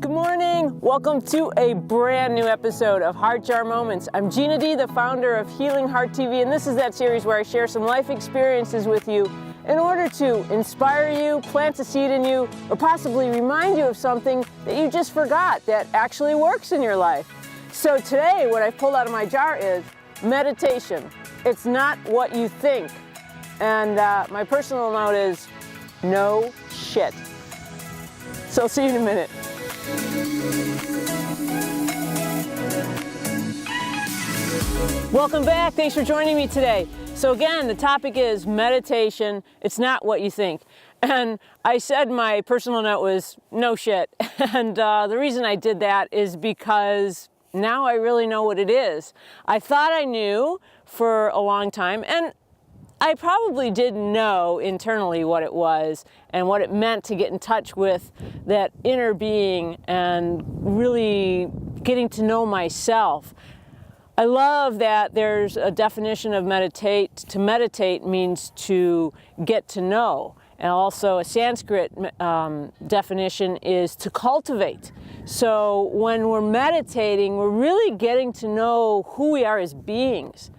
Good morning. Welcome to a brand new episode of Heart Jar Moments. I'm Gina D, the founder of Healing Heart TV, and this is that series where I share some life experiences with you in order to inspire you, plant a seed in you, or possibly remind you of something that you just forgot that actually works in your life. So today, what I've pulled out of my jar is meditation. It's not what you think. And my personal note is no shit. So I'll see you in a minute. Welcome back. Thanks for joining me today. So again, the topic is meditation. It's not what you think. And I said my personal note was no shit. And the reason I did that is because now I really know what it is. I thought I knew for a long time, and I probably didn't know internally what it was and what it meant to get in touch with that inner being and really getting to know myself. I love that there's a definition of meditate. To meditate means to get to know. And also a Sanskrit definition is to cultivate. So when we're meditating, we're really getting to know who we are as beings.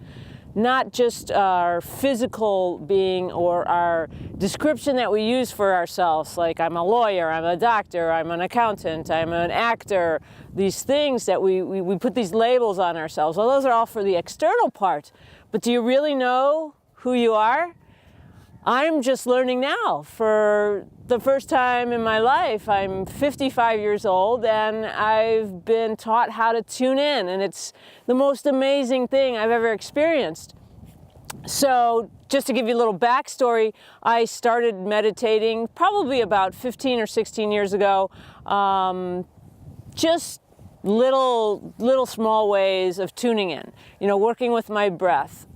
Not just our physical being or our description that we use for ourselves, like I'm a lawyer, I'm a doctor, I'm an accountant, I'm an actor, these things that we put these labels on ourselves. Well, those are all for the external part. But do you really know who you are? I'm just learning now. For the first time in my life, I'm 55 years old and I've been taught how to tune in, and it's the most amazing thing I've ever experienced. So just to give you a little backstory, I started meditating probably about 15 or 16 years ago. Just little small ways of tuning in, working with my breath,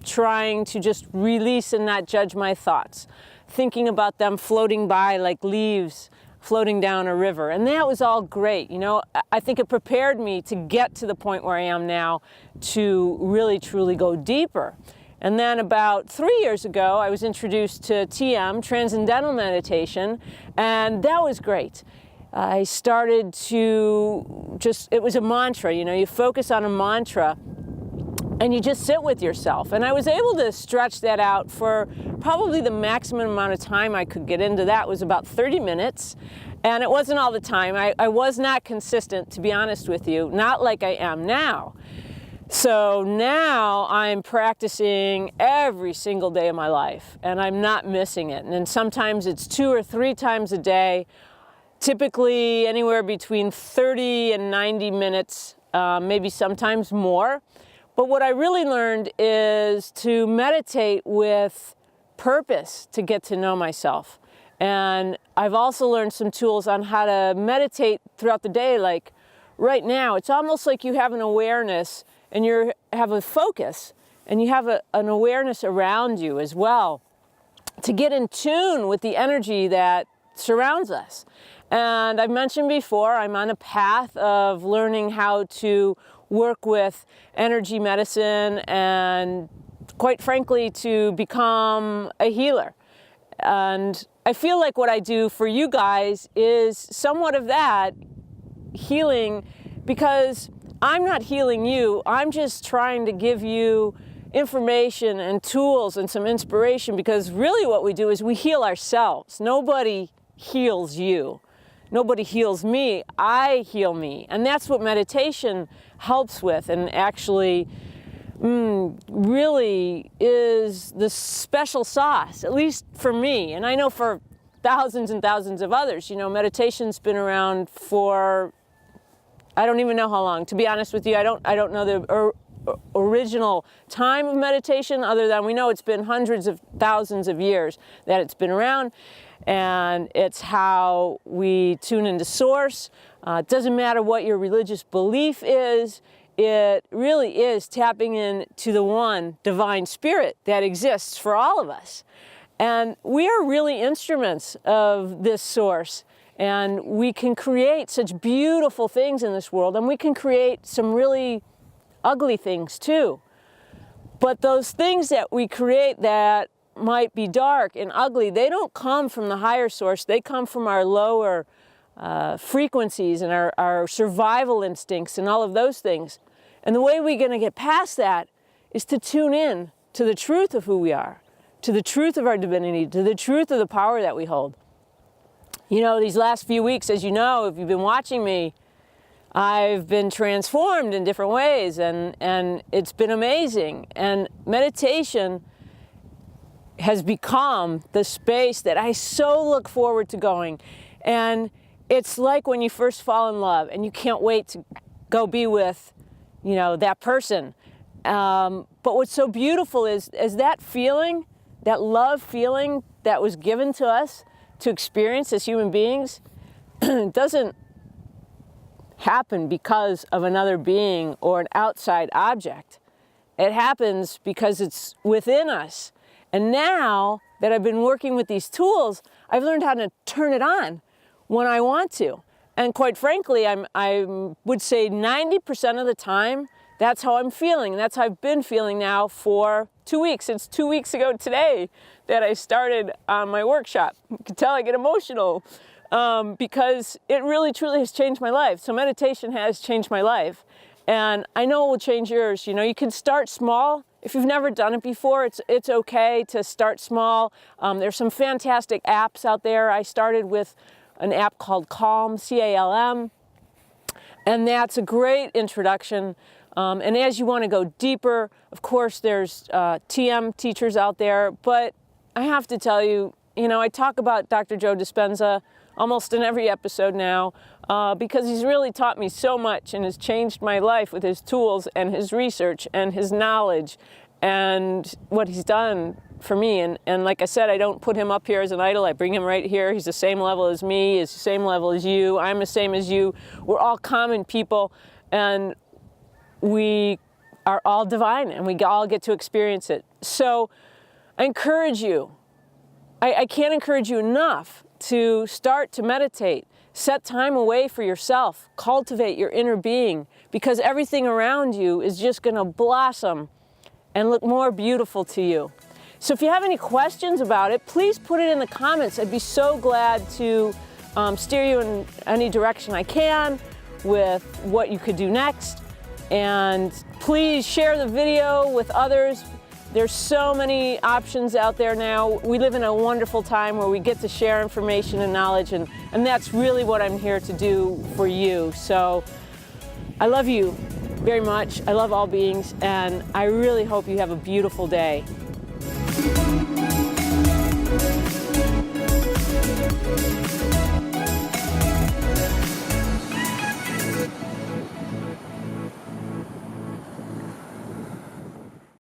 trying to just release and not judge my thoughts, thinking about them floating by like leaves floating down a river. And that was all great. I think it prepared me to get to the point where I am now to really truly go deeper. And then about 3 years ago, I was introduced to TM, Transcendental Meditation, and that was great. I started to it was a mantra, you focus on a mantra and you just sit with yourself. And I was able to stretch that out for probably the maximum amount of time I could get into that was about 30 minutes. And it wasn't all the time. I was not consistent, to be honest with you, not like I am now. So now I'm practicing every single day of my life and I'm not missing it. And then sometimes it's 2 or 3 times a day. Typically anywhere between 30 and 90 minutes, maybe sometimes more. But what I really learned is to meditate with purpose to get to know myself. And I've also learned some tools on how to meditate throughout the day. Like right now, it's almost like you have an awareness and you have a focus and you have an awareness around you as well to get in tune with the energy that surrounds us. And I've mentioned before, I'm on a path of learning how to work with energy medicine and, quite frankly, to become a healer. And I feel like what I do for you guys is somewhat of that healing, because I'm not healing you. I'm just trying to give you information and tools and some inspiration, because really what we do is we heal ourselves. Nobody heals you. Nobody heals me. I heal me. And that's what meditation helps with, and actually really is the special sauce, at least for me. And I know for thousands and thousands of others. Meditation's been around for, I don't even know how long. To be honest with you, I don't know the original time of meditation, other than we know it's been hundreds of thousands of years that it's been around. And it's how we tune into source. It doesn't matter what your religious belief is. It really is tapping into the one divine spirit that exists for all of us. And we are really instruments of this source. And we can create such beautiful things in this world. And we can create some really ugly things too. But those things that we create that might be dark and ugly, they don't come from the higher source. They come from our lower frequencies and our survival instincts and all of those things. And the way we're going to get past that is to tune in to the truth of who we are, to the truth of our divinity, to the truth of the power that we hold. You know, these last few weeks, as you know, if you've been watching me, I've been transformed in different ways, and it's been amazing. And meditation has become the space that I so look forward to going. And it's like when you first fall in love and you can't wait to go be with, you know, that person. But what's so beautiful is that feeling, that love feeling that was given to us to experience as human beings, doesn't happen because of another being or an outside object. It happens because it's within us. And now that I've been working with these tools, I've learned how to turn it on when I want to. And quite frankly, I would say 90% of the time, that's how I'm feeling. That's how I've been feeling now for 2 weeks. It's 2 weeks ago today that I started on my workshop. You can tell I get emotional because it really truly has changed my life. So meditation has changed my life. And I know it will change yours. You know, you can start small. If you've never done it before, it's okay to start small. There's some fantastic apps out there. I started with an app called Calm, C-A-L-M, and that's a great introduction. And as you want to go deeper, of course, there's TM teachers out there, but I have to tell you, you know, I talk about Dr. Joe Dispenza almost in every episode now because he's really taught me so much and has changed my life with his tools and his research and his knowledge and what he's done for me. And like I said, I don't put him up here as an idol. I bring him right here. He's the same level as me. He's the same level as you. I'm the same as you. We're all common people, and we are all divine, and we all get to experience it. So I encourage you. I can't encourage you enough to start to meditate. Set time away for yourself. Cultivate your inner being, because everything around you is just going to blossom and look more beautiful to you. So if you have any questions about it, please put it in the comments. I'd be so glad to steer you in any direction I can with what you could do next. And please share the video with others. There's so many options out there now. We live in a wonderful time where we get to share information and knowledge, and that's really what I'm here to do for you. So I love you very much. I love all beings, and I really hope you have a beautiful day.